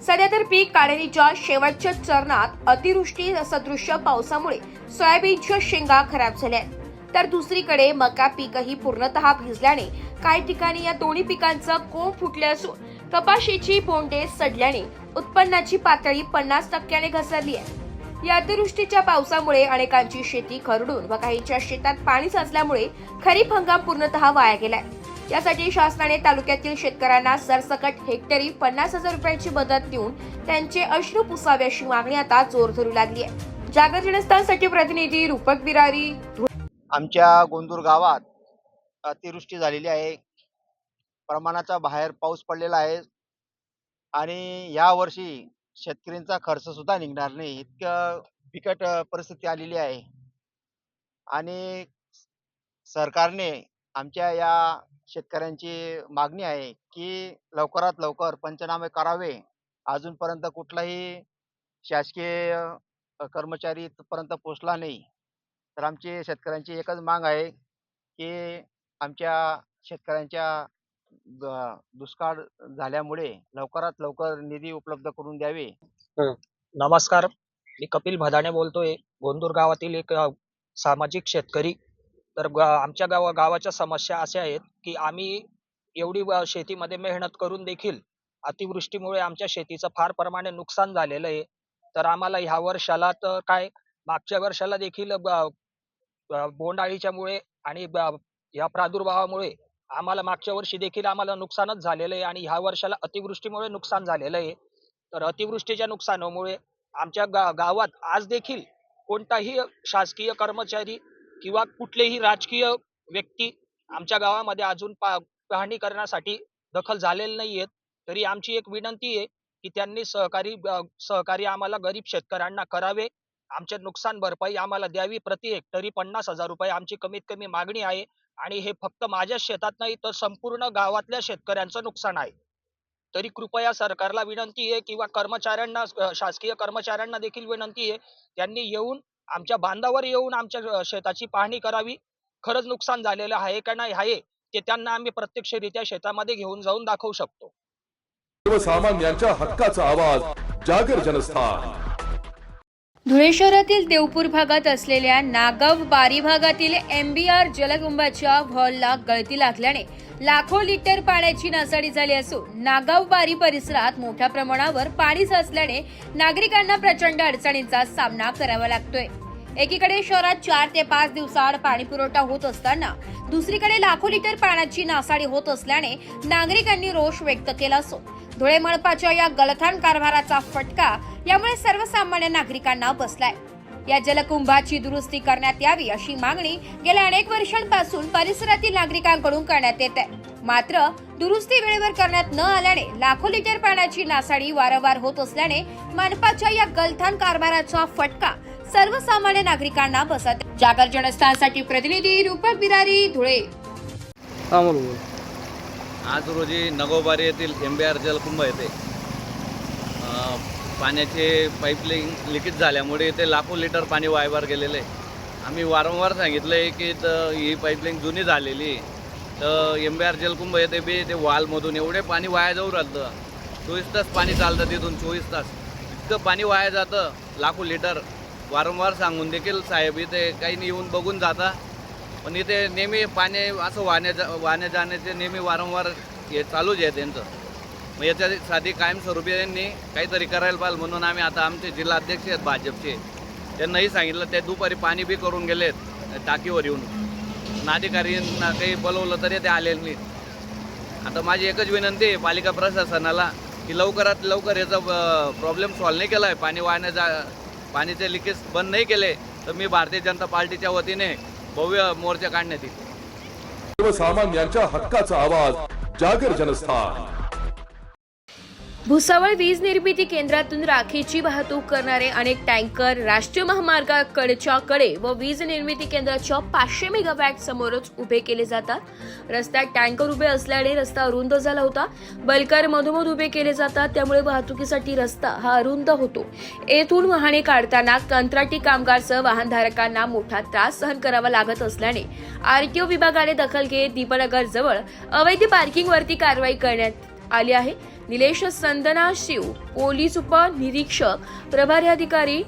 सध्या तर पीक काढणीच्या शेवटच्या चरणात अतिवृष्टी सदृश्य पावसामुळे सोयाबीनच्या शेंगा खराब झाल्या, तर दुसरीकडे मका पीकही पूर्णतः भिजल्याने काही ठिकाणी या दोन्ही पिकांचं कोंब फुटले असून कपाशीची बोंडे सडल्याने उत्पन्नाची पातळी 50% घसरली आहे. या अतिवृष्टीच्या पावसामुळे अनेकांची शेती खरडून व काहींच्या शेतात पाणी साचल्यामुळे खरीप हंगाम पूर्णतः वाया गेलाय. यासाठी शासनाने तालुक्यातील शेतकऱ्यांना सरसकट हेक्टरी 50,000 रुपयांची मदत देऊन त्यांचे अश्रू पुसावे अशी मागणी आता जोर धरू लागली आहे. जागर जनस्थानसाठी प्रतिनिधी रूपक बिरारी. आमच्या गोंदूर गावात अतिवृष्टी झालेली आहे. प्रमाणाच्या बाहेर पाऊस पडलेला आहे आणि या वर्षी शेतकऱ्यांचा खर्च सुद्धा निघणार नाही इतकं बिकट परिस्थिती आलेली आहे. आणि सरकारने आमच्या या शेतकऱ्यांची मागणी आहे की लवकरात लवकर पंचनामे करावे. अजूनपर्यंत कुठलाही शासकीय कर्मचारी इथपर्यंत पोहोचला नाही. तर आमची शेतकऱ्यांची एकच माग आहे की आमच्या शेतकऱ्यांच्या दुष्काळ झाल्यामुळे लवकरात लवकर निधी उपलब्ध करून द्यावे. नमस्कार, मी कपिल भदाणे बोलतोय, गोंदूर गावातील एक सामाजिक शेतकरी. तर आमच्या गावाच्या समस्या अशा आहेत की आम्ही एवढी शेतीमध्ये मेहनत करून देखील अतिवृष्टीमुळे आमच्या शेतीचं फार प्रमाणे नुकसान झालेलं आहे. तर आम्हाला ह्या वर्षाला तर काय मागच्या वर्षाला देखील बोंडअळीच्यामुळे आणि या प्रादुर्भावामुळे आम्हाला मागच्या वर्षी देखील आम्हाला नुकसानच झालेलं आहे आणि ह्या वर्षाला अतिवृष्टीमुळे नुकसान झालेलं आहे. तर अतिवृष्टीच्या नुकसानामुळे आमच्या गावात आज देखील कोणताही शासकीय कर्मचारी किंवा कुठलेही राजकीय व्यक्ती आमच्या गावामध्ये अजून पाहणी करण्यासाठी दखल झालेले नाहीयेत. तरी आमची एक विनंती आहे की त्यांनी सहकारी आम्हाला गरीब शेतकऱ्यांना करावे. आमचे नुकसान भरपाई आम्हाला द्यावी. प्रति हेक्टरी 50,000 रुपये आमची कमीत कमी मागणी आहे. आणि हे फक्त माझ्या शेतात नाही तर संपूर्ण गावातल्या शेतकऱ्यांचं नुकसान आहे. तरी कृपया सरकारला विनंती आहे किंवा कर्मचाऱ्यांना, शासकीय कर्मचाऱ्यांना देखील विनंती आहे, त्यांनी येऊन आमच्या बांधावर येऊन आमच्या शेताची पाहणी करावी. खरंच नुकसान झालेलं आहे का नाही आहे ते त्यांना आम्ही प्रत्यक्षरित्या शेतामध्ये घेऊन जाऊन दाखवू शकतो. सर्वसामान्यांच्या हक्काचा आवाज जागर जनस्थान. धुळे शहरातील देवपूर भागात असलेल्या नागाव बारी भागातील MBR जलकुंभाच्या व्हॉलला गळती लागल्याने लाखो लिटर पाण्याची नासाडी झाली असून नागाव बारी परिसरात मोठ्या प्रमाणावर पाणी साचल्याने नागरिकांना प्रचंड अडचणींचा सामना करावा लागतोय. एकीकडे शहरात 4 ते 5 दिवसाआड पाणी पुरवठा होत असताना दुसरीकडे लाखो लिटर पाण्याची नासाडी होत असल्याने नागरिकांनी रोष व्यक्त केला असून धुळे मनपाच्या या गलथान कारभाराचा फटका यामुळे सर्वसामान्य नागरिकांना बसलाय. या जलकुंभाची दुरुस्ती करण्यात यावी अशी मागणी गेल्या अनेक वर्षांपासून परिसरातील नागरिकांकडून करण्यात येत आहे. मात्र दुरुस्ती वेळेवर करण्यात न आल्याने लाखो लिटर पाण्याची नासाडी वारंवार होत असल्याने मनपाच्या या गलथान कारभाराचा फटका सर्वसामान्य नागरिकांना बसत. जागर जनस्थानसाठी प्रतिनिधी रूपक बिरारी, धुळे. आज रोजी नगोबारी येथील MBR जलकुंभ येथे पाण्याचे पाईपलाईन लिकेज झाल्यामुळे इथे लाखो लिटर पाणी वायावर गेलेले आहे. आम्ही वारंवार सांगितलं आहे की ही पाईपलाईन जुनी झालेली आहे. तर MBR जलकुंभ येथे बी ते वालमधून एवढे पाणी वाया जाऊ राहतं. 24 तास पाणी चालतं तिथून, 24 तास इतकं पाणी वाया जातं लाखो लिटर. वारंवार सांगून देखील साहेब इथे काही येऊन बघून जाता, पण इथे नेहमी पाणी असं वाहण्या जाण्याचे नेहमी वारंवार हे चालूच आहे त्यांचं. मग याच्यासाठी कायमस्वरूपी त्यांनी काहीतरी करायला पाहिजे म्हणून आम्ही आता आमचे जिल्हाध्यक्ष आहेत भाजपचे, त्यांनाही सांगितलं. ते दुपारी पाणी बी करून गेलेत टाकीवर येऊन. अधिकाऱ्यांना काही बोलवलं तरी ते आलेले नाहीत. आता माझी एकच विनंती आहे पालिका प्रशासनाला की लवकरात लवकर याचा प्रॉब्लेम सॉल्व्ह नाही केला आहे, पाणीचे लिकेज बंद नाही केले तर मी भारतीय जनता पार्टीच्या वतीने भव्य मोर्चा काढण्यात येईल. सर्वसामान्यांच्या हक्काचा आवाज जागर जनस्थान. भुसावळ वीज निर्मिती केंद्रातून राखेची वाहतूक करणारे अनेक टँकर राष्ट्रीय महामार्गाकडच्या कडे व वीज निर्मिती केंद्राच्या 500 मेगावॅट समोरच उभे केले जातात. रस्त्यात टँकर उभे असल्याने रस्ता अरुंद झाला होता. बल्कर मधोमध उभे केले जातात, त्यामुळे वाहतुकीसाठी रस्ता हा अरुंद होतो. येथून वाहने काढताना कंत्राटी कामगारसह वाहनधारकांना मोठा त्रास सहन करावा लागत असल्याने RTO विभागाने दखल घेत दीपनगर जवळ अवैध पार्किंगवरती कारवाई करण्यात आली आहे. निलेश संदनाशिव, पोलीस उपनिरीक्षक, प्रभारी अधिकारी,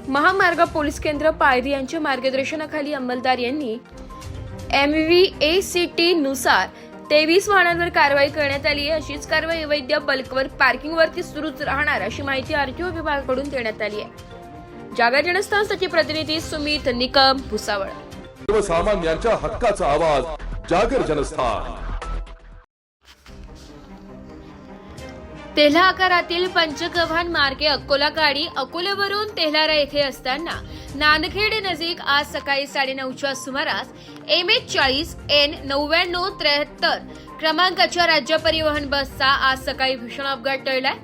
महामार्ग पोलीस केंद्र पायरी यांच्या मार्गदर्शनाखाली अंमलदार यांनी MVACT नुसार 23 वाहनांवर कारवाई करण्यात आली आहे. अशीच कारवाई अवैध बल्कवर पार्किंगवरती सुरूच राहणार अशी माहिती आरटीओ विभागाकडून देण्यात आली आहे. जागर जनस्थानसाठी प्रतिनिधी सुमित निकम, भुसावळ. सर्वसामान्यांच्या हक्काचा आवाज जागर जनस्थान. तेल्हा आकारातील पंचगव्हाण मार्गे अकोला गाडी अकोल्यावरून तेल्हारा येथे असताना नांदखेड नजीक आज सकाळी 9:30च्या सुमारास MH40 N 9973 क्रमांकाच्या राज्य परिवहन बसचा आज सकाळी भीषण अपघात टळलाय.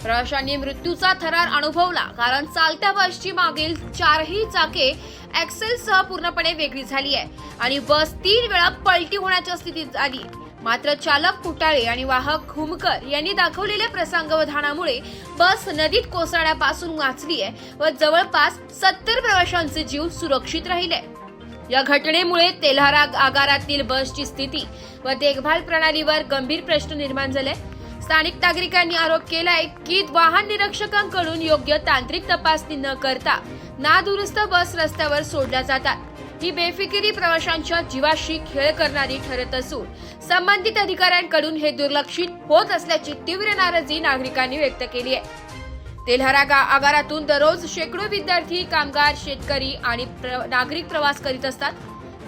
प्रवाशांनी मृत्यूचा थरार अनुभवला, कारण चालत्या बसची मागील 4ही चाके ऍक्सेलसह पूर्णपणे वेगळी झाली आहे आणि बस 3 वेळा पलटी होण्याच्या स्थितीत आली. मात्र चालक कुटाळे आणि वाहक खुमकर यांनी दाखवलेल्या प्रसंगावधानामुळे बस नदीत कोसळण्यापासून वाचली आहे व जवळपास 70 प्रवाशांचे जीव सुरक्षित राहिले. या घटनेमुळे तेल्हारा आगारातील बसची स्थिती व देखभाल प्रणालीवर गंभीर प्रश्न निर्माण झाले. स्थानिक नागरिकांनी आरोप केलाय की वाहन निरीक्षकांकडून योग्य तांत्रिक तपासणी न करता नादुरुस्त बस रस्त्यावर सोडल्या जातात. ही बेफिकिरी प्रवाशांच्या जीवाशी खेळ करणारी ठरत असून संबंधित अधिकाऱ्यांकडून हे दुर्लक्षित होत असल्याची तीव्र नाराजी नागरिकांनी व्यक्त केली आहे. तेल्हारा आगारातून दररोज शेकडो विद्यार्थी, कामगार, शेतकरी आणि नागरिक प्रवास करीत असतात.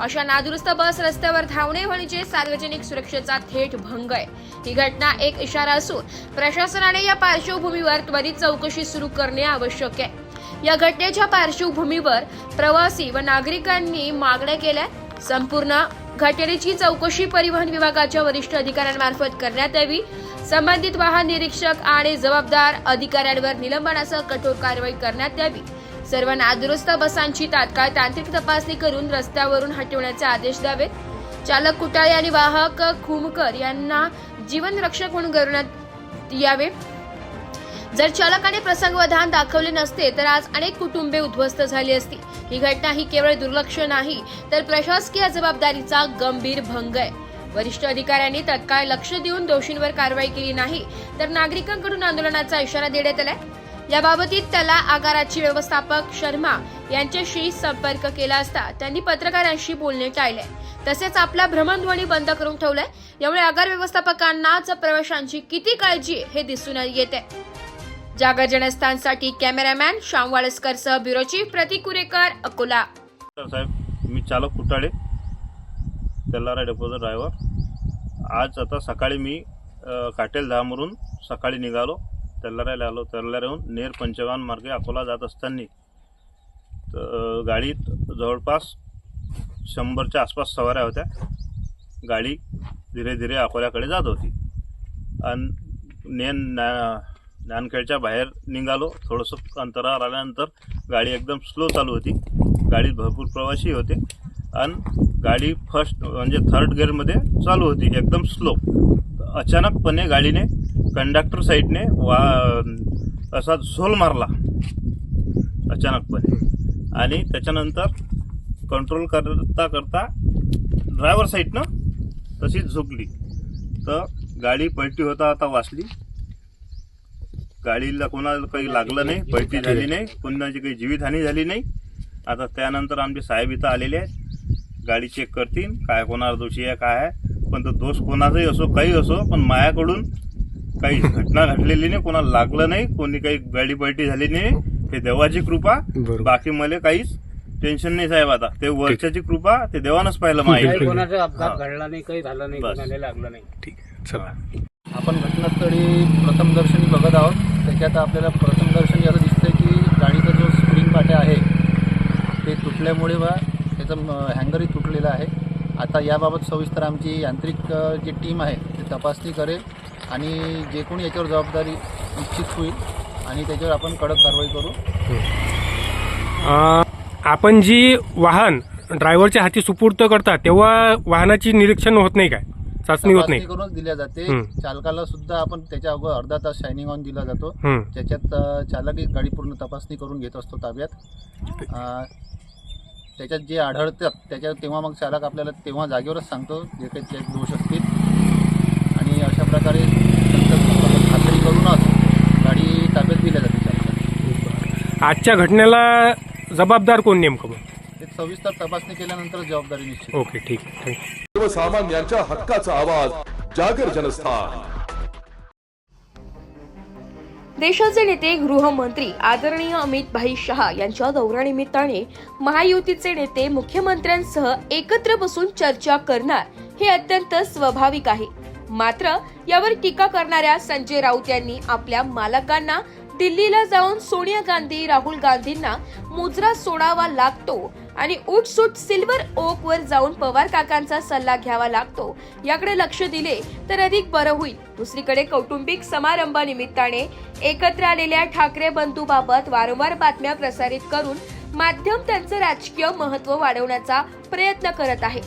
अशा नादुरुस्त बस रस्त्यावर धावणे म्हणजे सार्वजनिक सुरक्षेचा थेट भंग आहे. ही घटना एक इशारा असून प्रशासनाने या पार्श्वभूमीवर त्वरित चौकशी सुरू करणे आवश्यक आहे. या घटनेच्या पार्श्वभूमीवर प्रवासी व नागरिकांनी मागण्या केल्या. संपूर्ण घटनेची चौकशी परिवहन विभागाच्या वरिष्ठ अधिकाऱ्यांमार्फत करण्यात यावी. संबंधित वाहन निरीक्षक आणि जबाबदार अधिकाऱ्यांवर निलंबनासह कठोर कारवाई करण्यात यावी. सर्व नादुरुस्त बसांची तात्काळ तांत्रिक तपासणी करून रस्त्यावरून हटवण्याचे आदेश द्यावेत. चालक कुटाळे आणि वाहक खुमकर यांना जीवन रक्षक म्हणून गौरवण्यात यावे. जर चालकाने प्रसंगावधान दाखवले नसते तर आज अनेक कुटुंबे उद्ध्वस्त झाली असती. ही घटना ही केवळ दुर्लक्ष नाही तर प्रशासकीय जबाबदारीचा गंभीर भंग आहे. वरिष्ठ अधिकाऱ्यांनी तत्काळ लक्ष देऊन दोषींवर कारवाई केली नाही तर नागरिकांकडून आंदोलनाचा इशारा देण्यात आलाय. याबाबतीत त्याला आगाराचे व्यवस्थापक शर्मा यांच्याशी संपर्क केला असता त्यांनी पत्रकारांशी बोलणे टाळले. तसेच आपला भ्रमणध्वनी बंद करून ठेवलाय. यामुळे आगार व्यवस्थापकांनाच प्रवाशांची किती काळजी हे दिसून येते. जागर जनस्थानसाठी कॅमेरामॅन श्याम वाळस्करसह ब्युरो चीफ प्रतीक कुरेकर, अकोला. साहेब, मी चालक कुटाळे, तेल्हारा डेपोचा ड्रायव्हर. आज आता सकाळी मी काटेल धामवरून सकाळी निघालो, तेल्हाऱ्याला आलो. तेल्हाऱ्याहून नेर पंचगव्हाण मार्गे अकोला जात असताना गाडीत जवळपास 100च्या आसपास सवाऱ्या होत्या. गाडी धीरे धीरे अकोल्याकडे जात होती आणि नानखेडच्या बाहेर निघालो. थोडंसं अंतरावर आल्यानंतर गाडी एकदम स्लो चालू होती. गाडीत भरपूर प्रवासी होते आणि गाडी फर्स्ट म्हणजे थर्ड गिअरमध्ये चालू होती, एकदम स्लो. अचानकपणे गाडीने कंडक्टर साईडने असा झोल मारला अचानकपणे आणि त्याच्यानंतर कंट्रोल करता करता ड्रायव्हर साईडनं तशीच झुकली. तर गाडी पलटी होता आता वाचली. गाडीला कोणाला काही लागलं नाही, पलटी झाली नाही, कोणाची काही जीवितहानी झाली नाही. आता त्यानंतर आमचे साहेब इथं आलेले आहेत, गाडी चेक करतील काय कोणाला दोषी आहे काय आहे. पण तो दोष कोणाचाही असो काही असो, पण माझ्याकडून काही घटना घडलेली नाही, कोणाला लागलं नाही, कोणी काही गाडी पलटी झाली नाही. हे देवाची कृपा, बाकी मला काहीच टेन्शन नाही साहेब. आता ते वर्षाची कृपा ते देवानच पाहिलं माहिती. कोणाचा अपघात घडला नाही, काही झालं नाही, कोणाला लागलं नाही. ठीक आहे, चला. आपण घटनास्थळी प्रथमदर्शनी बघत आहोत. त्याच्यात आपल्याला प्रथमदर्शनी असं दिसतंय की गाडीचा जो स्प्रिंग पाट्या आहे ते तुटल्यामुळे त्याचं हँगरही तुटलेलं आहे. आता याबाबत सविस्तर आमची यांत्रिक जी टीम आहे ती तपासणी करेल आणि जे कोणी याच्यावर जबाबदारी निश्चित होईल आणि त्याच्यावर आपण कडक कारवाई करू. आपण जी वाहन ड्रायव्हरच्या हाती सुपूर्द करता तेव्हा वाहनाची निरीक्षण होत नाही काय, चाचणी होत नाही? करूनच दिल्या जाते. चालकाला सुद्धा आपण त्याच्या अगोदर अर्धा तास शायनिंग ऑन दिला जातो. त्याच्यात चालक गाडी पूर्ण तपासणी करून घेत असतो ताब्यात. त्याच्यात जे आढळतात त्याच्यात तेव्हा मग चालक आपल्याला तेव्हा जागेवरच सांगतो जे काही दोष असतील आणि अशा प्रकारे खात्री करूनच गाडी ताब्यात दिल्या जाते चालकाला. आजच्या घटनेला जबाबदार कोण नेमकं? ते सविस्तर तपासणी केल्यानंतर जबाबदारी निश्चित. ओके, ठीक आहे, थँक्यू. सर्वसामान्यांच्या हक्काचा आवाज जागर जनस्थान. देशाचे नेते गृहमंत्री आदरणीय अमित भाई शहा यांच्या दौऱ्यानिमित्ताने महायुतीचे नेते मुख्यमंत्र्यांसह एकत्र बसून चर्चा करणार हे अत्यंत स्वाभाविक आहे. मात्र यावर टीका करणाऱ्या संजय राऊत यांनी आपल्या मालकांना दिल्लीला जाऊन सोनिया गांधी, राहुल गांधींना मुजरा सोडावा लागतो आणि उठसूट सिल्वर ओक वर जाऊन पवार काकांचा सल्ला घ्यावा लागतो याकडे लक्ष दिले तर अधिक बरं होईल. दुसरीकडे कौटुंबिक समारंभानिमित्ताने एकत्र आलेल्या ठाकरे बंधूबाबत वारंवार बातम्या प्रसारित करून माध्यम त्यांचं राजकीय महत्त्व वाढवण्याचा प्रयत्न करत आहे.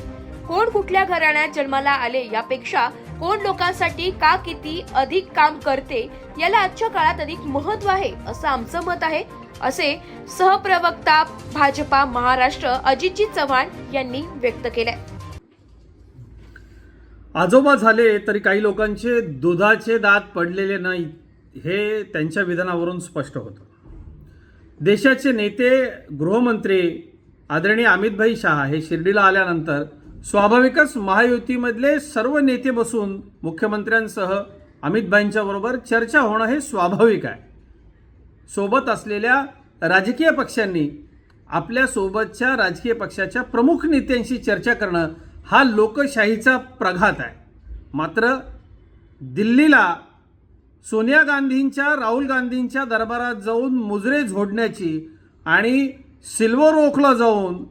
कोण कुठल्या घराण्यात जन्माला आले यापेक्षा कोण लोकांसाठी का किती अधिक काम करते याला आजच्या काळात अधिक महत्त्व आहे असं आमचं मत आहे, असे सहप्रवक्ता भाजपा महाराष्ट्र अजितजी चव्हाण यांनी व्यक्त केले. आजोबा झाले तरी काही लोकांचे दुधाचे दात पडलेले नाहीत हे त्यांच्या विधानावरून स्पष्ट होतं. देशाचे नेते गृहमंत्री आदरणीय अमितभाई शहा हे शिर्डीला आल्यानंतर स्वाभाविकच महायुतीमधले सर्व नेते बसून मुख्यमंत्र्यांसह अमितभाईंच्या बरोबर चर्चा होणं हे स्वाभाविक आहे. सोबत असलेल्या राजकीय पक्षांनी आपल्या सोबतच्या राजकीय पक्षाच्या प्रमुख नेत्यांशी चर्चा करणं हा लोकशाहीचा प्रघात आहे. मात्र दिल्लीला सोनिया गांधींच्या, राहुल गांधींच्या दरबारात जाऊन मुजरे झोडण्याची आणि सिल्वर ओकला जाऊन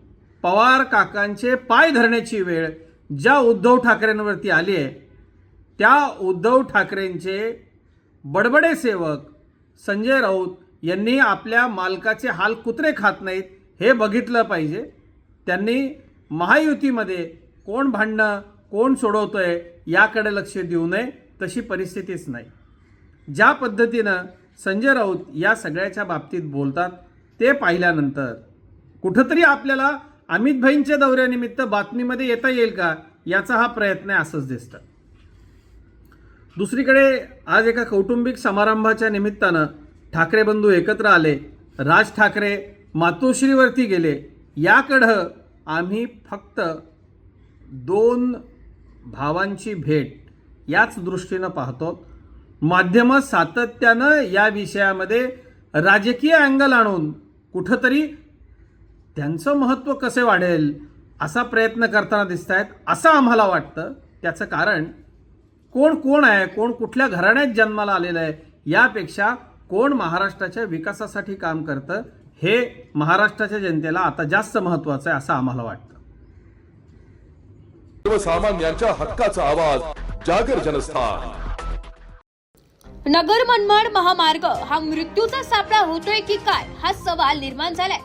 पवार काकांचे पाय धरण्याची वेळ ज्या उद्धव ठाकरेंवरती आली आहे त्या उद्धव ठाकरेंचे बडबडे सेवक संजय राऊत यांनी आपल्या मालकाचे हाल कुत्रे खात नाहीत हे बघितलं पाहिजे. त्यांनी महायुतीमध्ये कोण भांडणं कोण सोडवतोय याकडे लक्ष देऊ नये, तशी परिस्थितीच नाही. ज्या पद्धतीनं संजय राऊत या सगळ्याच्या बाबतीत बोलतात ते पाहिल्यानंतर कुठंतरी आपल्याला अमितभाईंच्या दौऱ्यानिमित्त बातमीमध्ये येता येईल का याचा हा प्रयत्न आहे असंच दिसतं. दुसरीकडे आज एका कौटुंबिक समारंभाच्या निमित्तानं ठाकरे बंधू एकत्र आले, राज ठाकरे मातोश्रीवरती गेले. याकडं आम्ही फक्त दोन भावांची भेट याच दृष्टीनं पाहतो. माध्यमं सातत्यानं या विषयामध्ये राजकीय अँगल आणून कुठंतरी त्यांचं महत्त्व कसे वाढेल असा प्रयत्न करताना दिसत आहेत असं आम्हाला वाटतं. त्याचं कारण कोण आहे, कोण कुठल्या घराण्यात जन्माला आलेलं आहे यापेक्षा कोण महाराष्ट्राच्या विकासासाठी काम करतं हे महाराष्ट्राच्या जनतेला आता जास्त महत्त्वाचं आहे असं आम्हाला वाटतं. सर्वसामान्यांच्या हक्काचा आवाज जागर जनस्थान. नगर मनमाड महामार्ग हा मृत्यूचा सापळा होतोय की काय हा सवाल निर्माण झालाय.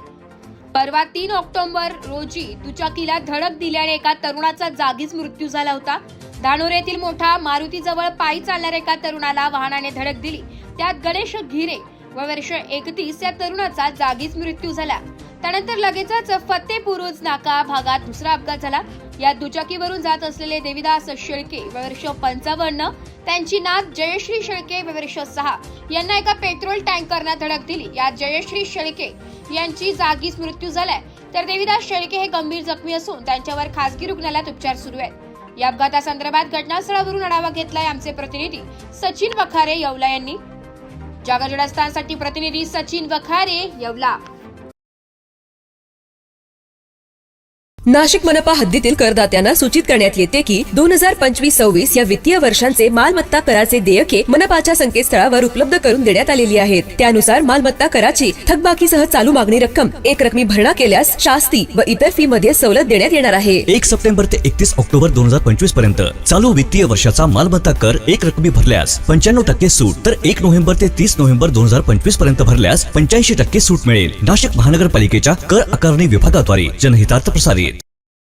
परवा 3 ऑक्टोबर रोजी दुचाकीला धडक दिल्याने एका तरुणाचा जागीच मृत्यू झाला होता. धानोर येथील मोठा मारुतीजवळ पायी चालणाऱ्या एका तरुणाला वाहनाने धडक दिली. त्यात गणेश घिरे व वर्ष 31 या तरुणाचा जागीच मृत्यू झाला. त्यानंतर लगेचच फतेपुरुज नाका भागात दुसरा अपघात झाला. या दुचाकीवरून जात असलेले देविदास शेळके व वर्ष 55, त्यांची नात जयश्री शेळके व वर्ष 6 यांना एका पेट्रोल टँकरने धडक दिली. यात जयश्री शेळके यांची जागीच मृत्यू झालाय तर देविदास शेळके हे गंभीर जखमी असून त्यांच्यावर खासगी रुग्णालयात उपचार सुरू आहेत. या अपघातासंदर्भात घटनास्थळावरून आढावा घेतलाय आमचे प्रतिनिधी सचिन वखारे येवला यांनी. जागर जनस्थानसाठी प्रतिनिधी सचिन वखारे येवला. नाशिक मनपा हद्दीतील करदात्यांना सूचित करण्यात येते की 2025-26 या वित्तीय वर्षांचे मालमत्ता कराचे देयके मनपाच्या संकेतस्थळावर उपलब्ध करून देण्यात आलेली आहेत. त्यानुसार मालमत्ता कराची थकबाकीसह चालू मागणी रक्कम एक रकमी भरणा केल्यास शास्ती व इतर फी मध्ये सवलत देण्यात येणार आहे. 1 सप्टेंबर ते 31 ऑक्टोबर 2025 पर्यंत चालू वित्तीय वर्षाचा मालमत्ता कर एक रकमी भरल्यास 95% सूट तर 1 नोव्हेंबर ते 30 नोव्हेंबर 2025 पर्यंत भरल्यास 85% सूट मिळेल. नाशिक महानगरपालिकेच्या कर आकारणी विभागाद्वारे जनहितार्थ प्रसारित.